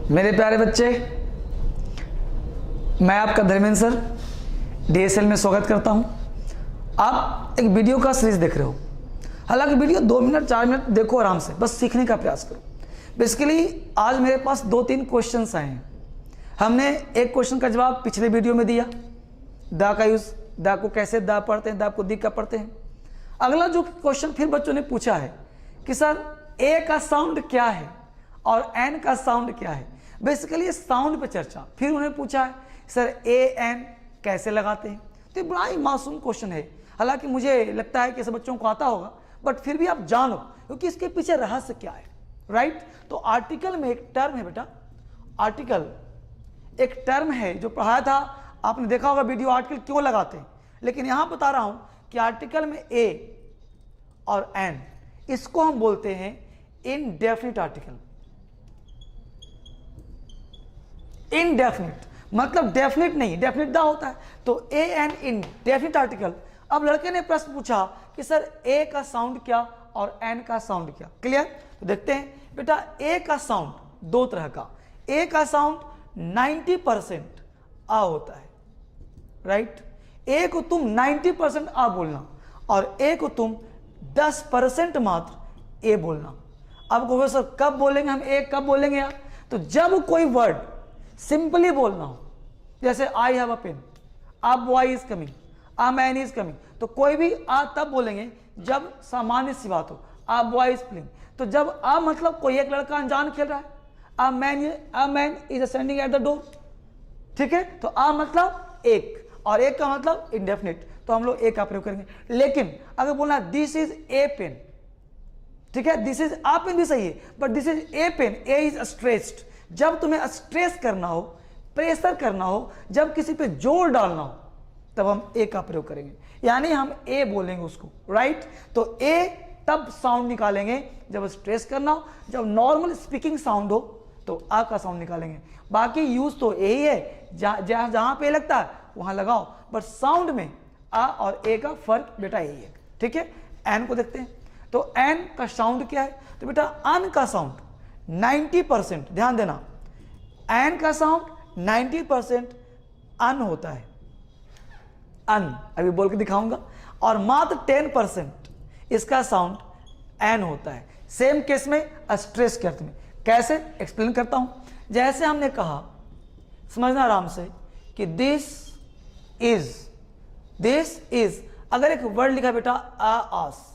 मेरे प्यारे बच्चे, मैं आपका धर्मेंद्र सर DSL में स्वागत करता हूं। आप एक वीडियो का सीरीज देख रहे हो। हालांकि वीडियो 2 मिनट 4 मिनट देखो, आराम से बस सीखने का प्रयास करो। बेसिकली आज मेरे पास 2-3 क्वेश्चंस आए हैं। हमने एक क्वेश्चन का जवाब पिछले वीडियो में दिया, दा का यूज, दा को कैसे दा पढ़ते हैं, दा को दी का पढ़ते हैं। अगला जो क्वेश्चन फिर बच्चों ने पूछा है कि सर ए का साउंड क्या है और एन का साउंड क्या है। बेसिकली साउंड पे चर्चा। फिर उन्होंने पूछा है सर ए एन कैसे लगाते हैं। तो बड़ा ही मासूम क्वेश्चन है। हालांकि मुझे लगता है कि सब बच्चों को आता होगा, बट फिर भी आप जानो क्योंकि इसके पीछे रहस्य क्या है, राइट। तो आर्टिकल में एक टर्म है बेटा, आर्टिकल एक टर्म है जो पढ़ाया था आपने, देखा होगा वीडियो, आर्टिकल क्यों लगाते हैं। लेकिन यहां बता रहा हूं कि आर्टिकल में ए और एन, इसको हम बोलते हैं इनडेफिनिट आर्टिकल। इनडेफिनिट मतलब डेफिनिट नहीं, डेफिनिट दा होता है। तो ए एन इनडेफिनिट आर्टिकल। अब लड़के ने प्रश्न पूछा कि सर ए का साउंड क्या और एन का साउंड क्या। क्लियर? तो देखते हैं बेटा, ए का साउंड 2 तरह का। ए का साउंड 90% आ होता है, राइट। ए को तुम 90% आ बोलना और ए को तुम 10% मात्र ए बोलना। अब कहोगे सर कब बोलेंगे हम ए, कब बोलेंगे यार? तो जब कोई वर्ड सिंपली बोलना हो, जैसे I have a pen, a boy is coming, a man is coming, तो कोई भी आ तब बोलेंगे जब सामान्य सी बात हो। अ बॉय इज प्लेइंग, तो जब आ मतलब कोई एक लड़का अनजान खेल रहा है, अ man is standing at the door, ठीक है। तो आ मतलब एक और एक का मतलब इंडेफिनिट, तो हम लोग ए का प्रयोग करेंगे। लेकिन अगर बोलना दिस इज ए पेन, ठीक है, दिस इज आ पेन भी सही है, but this is a pen, a is stressed. जब तुम्हें स्ट्रेस करना हो, प्रेशर करना हो, जब किसी पे जोर डालना हो, तब हम ए का प्रयोग करेंगे, यानी हम ए बोलेंगे उसको, राइट। तो ए तब साउंड निकालेंगे जब स्ट्रेस करना हो, जब नॉर्मल स्पीकिंग साउंड हो तो आ का साउंड निकालेंगे। बाकी यूज तो यही है, जहां पे लगता है वहां लगाओ, बट साउंड में आ और ए का फर्क बेटा यही है, ठीक है। एन को देखते हैं, तो एन का साउंड क्या है? तो बेटा अन का साउंड 90%, ध्यान देना, एन का साउंड 90% अन होता है, अन, अभी बोल के दिखाऊंगा, और मात्र 10% इसका साउंड एन होता है। सेम केस में स्ट्रेस के अर्थ में। कैसे? एक्सप्लेन करता हूं। जैसे हमने कहा, समझना आराम से, कि दिस इज, अगर एक वर्ड लिखा बेटा आस,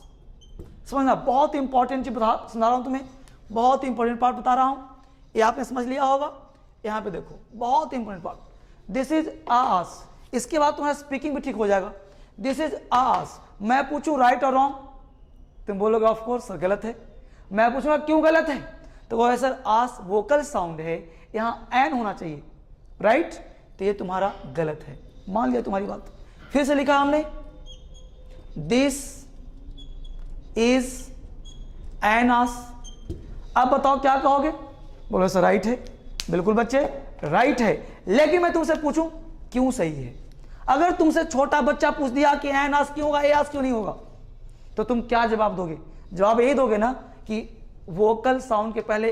समझना, बहुत इंपॉर्टेंट चीज सुना रहा हूं तुम्हें, बहुत इंपॉर्टेंट पार्ट बता रहा हूं, ये आपने समझ लिया होगा। यहां पे देखो, बहुत इंपॉर्टेंट पार्ट, दिस इज आस। इसके बाद तुम्हारा स्पीकिंग भी ठीक हो जाएगा। दिस इज आस, मैं पूछूं राइट और रॉन्ग, तुम बोलोगे ऑफ कोर्स सर गलत है। मैं पूछूंगा क्यों गलत है, तो वो है सर आस वोकल साउंड है, यहां एन होना चाहिए, राइट। तो ये तुम्हारा गलत है, मान लिया तुम्हारी बात। फिर से लिखा हमने, दिस इज एन आस। अब बताओ क्या कहोगे? बोलो सर राइट है। बिल्कुल बच्चे राइट है, लेकिन मैं तुमसे पूछूं क्यों सही है? अगर तुमसे छोटा बच्चा पूछ दिया कि एन आस क्यों होगा, ए आस क्यों नहीं होगा, तो तुम क्या जवाब दोगे? जवाब यही दोगे ना कि वोकल साउंड के पहले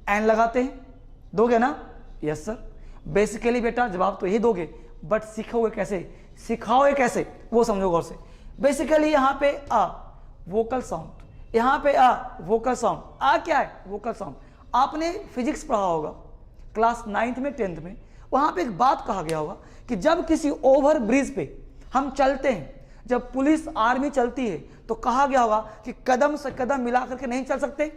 एन लगाते हैं, दोगे ना? Yes sir. बेसिकली बेटा जवाब तो यही दोगे, बट सीखोगे कैसे, सिखाओगे कैसे, वो समझो गौर से। बेसिकली यहां पे आ वोकल साउंड, यहां पे आ वोकल साउंड। आ क्या है? Vocal sound. आपने फिजिक्स पढ़ा होगा क्लास 9th में 10th में, वहां पे एक बात कहा गया होगा कि जब किसी ओवर ब्रिज पे हम चलते हैं, जब पुलिस आर्मी चलती है, तो कहा गया होगा कि कदम से कदम मिला करके नहीं चल सकते।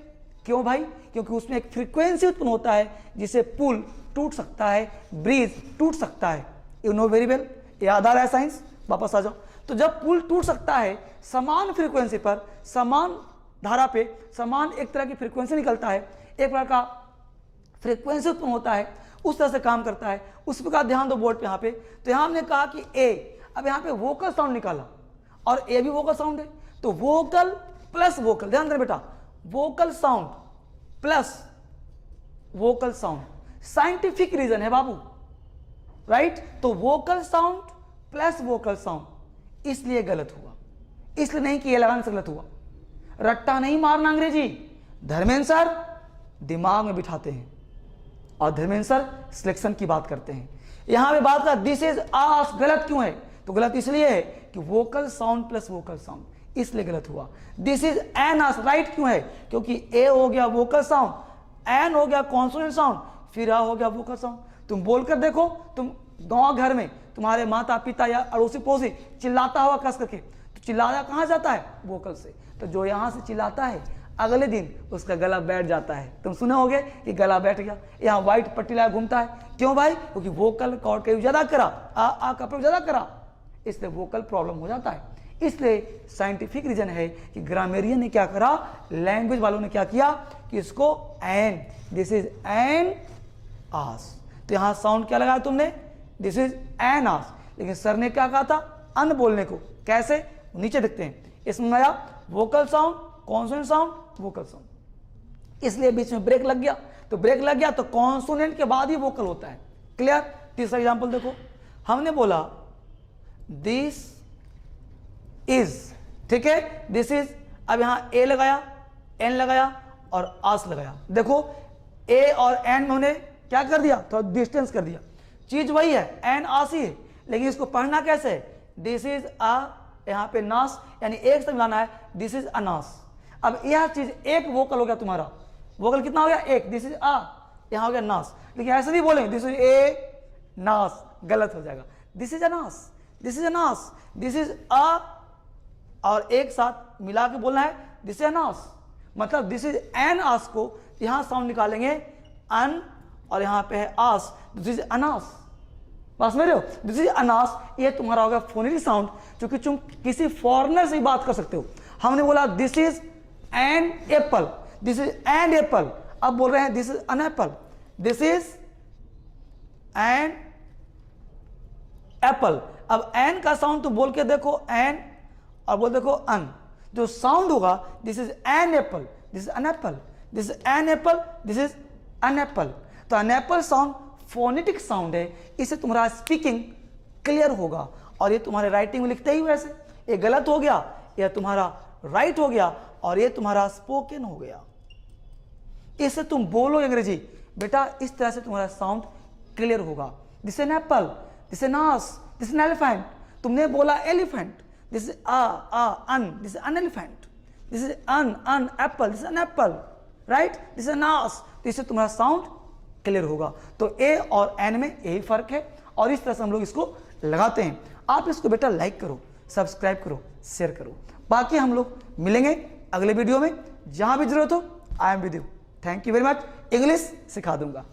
क्यों भाई? क्योंकि उसमें एक फ्रीक्वेंसी उत्पन्न होता है जिसे पुल टूट सकता है, ब्रिज टूट सकता है। यू नो वेरी वेल, याद आ रहा है साइंस? वापस आ जाओ। तो जब पुल टूट सकता है, समान फ्रीक्वेंसी पर, समान धारा पे, समान एक तरह की फ्रीक्वेंसी निकलता है, एक प्रकार का फ्रीक्वेंसी उत्पन्न होता है, उस तरह से काम करता है। उस प्रकार ध्यान दो बोर्ड पे यहाँ पे। तो यहाँ हमने कहा कि ए, अब यहाँ पे वोकल साउंड निकाला और ए भी वोकल साउंड है, तो वोकल प्लस वोकल, ध्यान देना बेटा, vocal sound plus vocal sound, scientific reason है बाबू, राइट। तो vocal sound plus vocal sound इसलिए गलत हुआ, इसलिए नहीं कि ये लगाने से गलत हुआ। रट्टा नहीं मारना अंग्रेजी, धर्मेंद्र सर दिमाग में बिठाते हैं, और धर्मेंद्र सर सिलेक्शन की बात करते हैं। यहां पे बात कर दिस इज आस, गलत क्यों है? तो गलत इसलिए है कि vocal sound plus vocal sound, इसलिए गलत हुआ। This is an ass, right क्यों है? क्योंकि ए हो गया वोकल साउंड, एन हो गया कॉन्सोनेंट साउंड, फिर आ हो गया वोकल साउंड। तुम बोलकर देखो, तुम गांव घर में तुम्हारे माता पिता या अड़ोसी पड़ोसी चिल्लाता हुआ कस करके, तो चिल्लाया कहां जाता है? वोकल से। तो जो यहां से चिल्लाता है अगले दिन उसका गला बैठ जाता है। तुम सुने होगे कि गला बैठ गया, यहाँ व्हाइट पट्टी लगा घूमता है। क्यों भाई? क्योंकि वोकल कॉर्ड का यूज ज्यादा करा, आ का प्रयोग ज्यादा करा, इसलिए वोकल प्रॉब्लम हो जाता है। इसलिए साइंटिफिक रीजन है कि ग्रामेरियन ने क्या करा, लैंग्वेज वालों ने क्या किया कि इसको N, this is an ass. तो यहां साउंड क्या लगाया तुमने? दिस इज एन आस। लेकिन सर ने क्या कहा था? अन बोलने को। कैसे? नीचे देखते हैं, इसमें आया vocal sound, consonant sound, vocal sound, इसलिए बीच में ब्रेक लग गया। तो ब्रेक लग गया तो कॉन्सोनेंट के बाद ही वोकल होता है। क्लियर? तीसरा एग्जांपल देखो, हमने बोला दिस इज, ठीक है, दिस इज। अब यहां ए लगाया, एन लगाया और आस लगाया। देखो ए और एन में हमने क्या कर दिया? थोड़ा डिस्टेंस कर दिया। चीज वही है, एन आस ही है, लेकिन इसको पढ़ना कैसे है? दिस इज अ, यहां पे नास, यानी एक से मिलाना है, दिस इज अनास। अब यह चीज एक वोकल हो गया तुम्हारा, वोकल कितना हो गया? एक। दिस इज आ, यहां हो गया नास। लेकिन ऐसे नहीं बोलेंगे दिस इज ए नास, गलत हो जाएगा। This is Anas, this is Anas, this is a, और एक साथ मिला के बोलना है दिस इज अनास। मतलब दिस इज एन आस को यहां साउंड निकालेंगे अन, और यहां पे है आस, दिस इज अनास। बस मेरे हो, दिस इज अनास, ये तुम्हारा होगा फोनेटिक साउंड, क्योंकि तुम किसी फॉरेनर से बात कर सकते हो। हमने बोला this is an apple, this is an apple, अब बोल रहे हैं this is an apple, this is an apple. अब एन का साउंड तुम बोल के देखो, एन, और बोल देखो अन, जो साउंड होगा this is an apple, this is an apple, this is an apple, this is an apple. तो an apple sound phonetic sound है, इससे तुम्हारा स्पीकिंग क्लियर होगा। और ये तुम्हारे राइटिंग में लिखते ही वैसे, ये गलत हो गया, यह तुम्हारा राइट हो गया, और ये तुम्हारा स्पोकन हो गया। इससे तुम बोलो अंग्रेजी बेटा, इस तरह से तुम्हारा साउंड क्लियर होगा। This an apple, this an ass, this an elephant. तुमने बोला elephant, this is an, this is an elephant, this is an apple, this is an apple, right, this is an ass. तो इससे तुम्हारा sound clear होगा। तो ए और N में यही फर्क है, और इस तरह से हम लोग इसको लगाते हैं। आप इसको बेटा लाइक करो, सब्सक्राइब करो, शेयर करो। बाकी हम लोग मिलेंगे अगले वीडियो में, जहां भी जरूरत हो I am with you. Thank you very much. English सिखा दूंगा।